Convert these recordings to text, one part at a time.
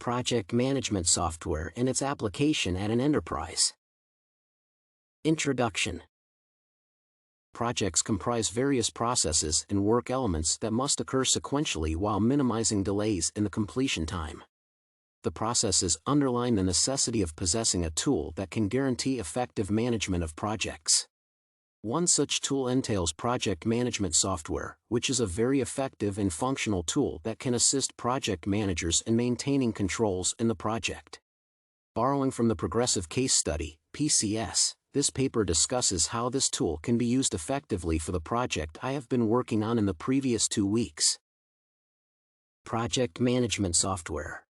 Project management software and its application at an enterprise. Introduction. Projects comprise various processes and work elements that must occur sequentially while minimizing delays in the completion time. The processes underline the necessity of possessing a tool that can guarantee effective management of projects. One such tool entails project management software, which is a very effective and functional tool that can assist project managers in maintaining controls in the project. Borrowing from the Progressive Case Study, PCS, this paper discusses how this tool can be used effectively for the project I have been working on in the previous 2 weeks. Project management software.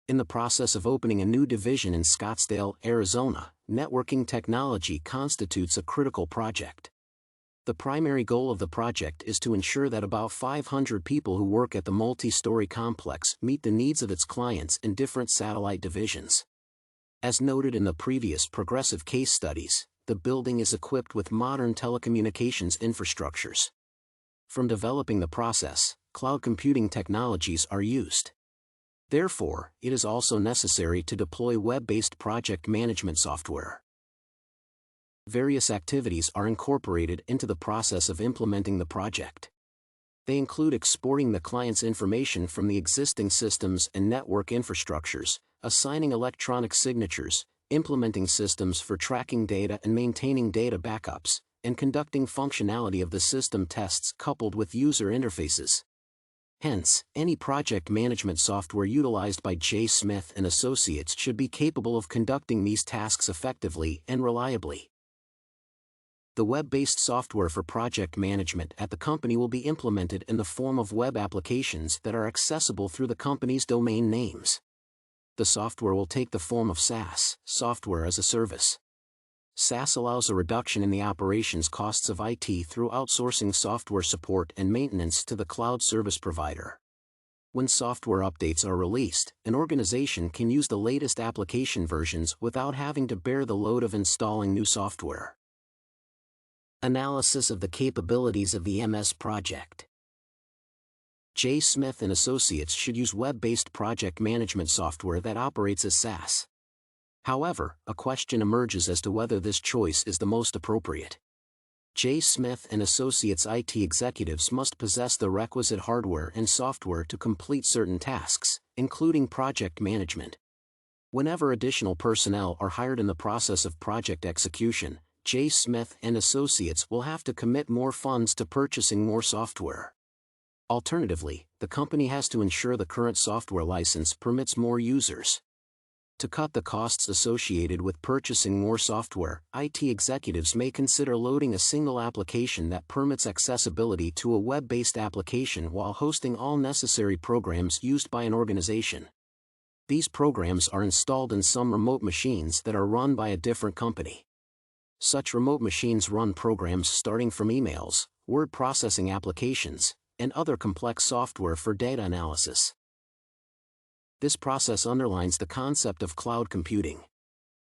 In the process of opening a new division in Scottsdale, Arizona, networking technology constitutes a critical project. The primary goal of the project is to ensure that about 500 people who work at the multi-story complex meet the needs of its clients in different satellite divisions. As noted in the previous Progressive Case Studies, the building is equipped with modern telecommunications infrastructures. From developing the process, cloud computing technologies are used. Therefore, it is also necessary to deploy web-based project management software. Various activities are incorporated into the process of implementing the project. They include exporting the client's information from the existing systems and network infrastructures, assigning electronic signatures, implementing systems for tracking data and maintaining data backups, and conducting functionality of the system tests coupled with user interfaces. Hence, any project management software utilized by J. Smith & Associates should be capable of conducting these tasks effectively and reliably. The web-based software for project management at the company will be implemented in the form of web applications that are accessible through the company's domain names. The software will take the form of SaaS, software as a service. SaaS allows a reduction in the operations costs of IT through outsourcing software support and maintenance to the cloud service provider. When software updates are released, an organization can use the latest application versions without having to bear the load of installing new software. Analysis of the capabilities of the MS project. J. Smith & Associates should use web-based project management software that operates as SaaS. However, a question emerges as to whether this choice is the most appropriate. J. Smith & Associates IT executives must possess the requisite hardware and software to complete certain tasks, including project management. Whenever additional personnel are hired in the process of project execution, J. Smith & Associates will have to commit more funds to purchasing more software. Alternatively, the company has to ensure the current software license permits more users. To cut the costs associated with purchasing more software, IT executives may consider loading a single application that permits accessibility to a web-based application while hosting all necessary programs used by an organization. These programs are installed in some remote machines that are run by a different company. Such remote machines run programs starting from emails, word processing applications, and other complex software for data analysis. This process underlines the concept of cloud computing.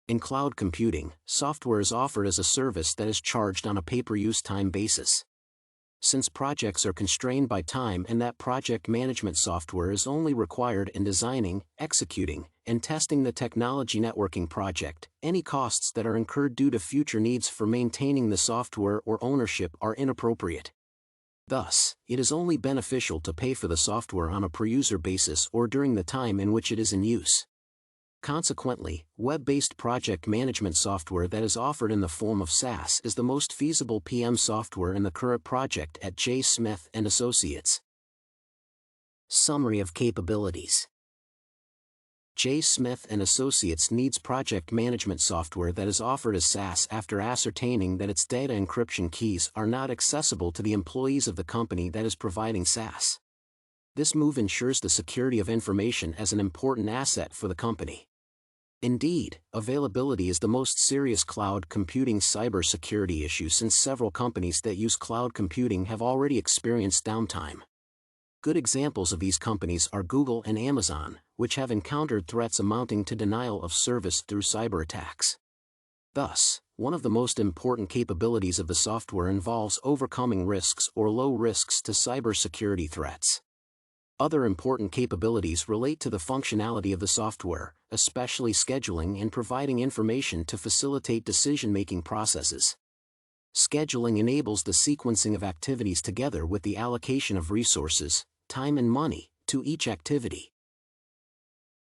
In cloud computing, software is offered as a service that is charged on a pay-per-use time basis. Since projects are constrained by time and that project management software is only required in designing, executing, and testing the technology networking project, any costs that are incurred due to future needs for maintaining the software or ownership are inappropriate. Thus, it is only beneficial to pay for the software on a per-user basis or during the time in which it is in use. Consequently, web-based project management software that is offered in the form of SaaS is the most feasible PM software in the current project at J. Smith & Associates. Summary of capabilities. J. Smith & Associates needs project management software that is offered as SaaS after ascertaining that its data encryption keys are not accessible to the employees of the company that is providing SaaS. This move ensures the security of information as an important asset for the company. Indeed, availability is the most serious cloud computing cybersecurity issue since several companies that use cloud computing have already experienced downtime. Good examples of these companies are Google and Amazon, which have encountered threats amounting to denial of service through cyber attacks. Thus, one of the most important capabilities of the software involves overcoming risks or low risks to cybersecurity threats. Other important capabilities relate to the functionality of the software, especially scheduling and providing information to facilitate decision-making processes. Scheduling enables the sequencing of activities together with the allocation of resources, time and money, to each activity.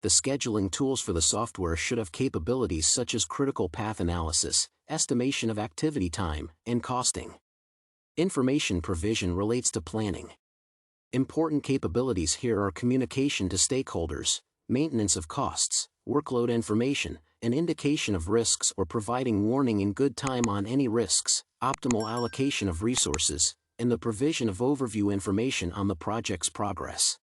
The scheduling tools for the software should have capabilities such as critical path analysis, estimation of activity time, and costing. Information provision relates to planning. Important capabilities here are communication to stakeholders, maintenance of costs, workload information, an indication of risks or providing warning in good time on any risks, optimal allocation of resources, and the provision of overview information on the project's progress.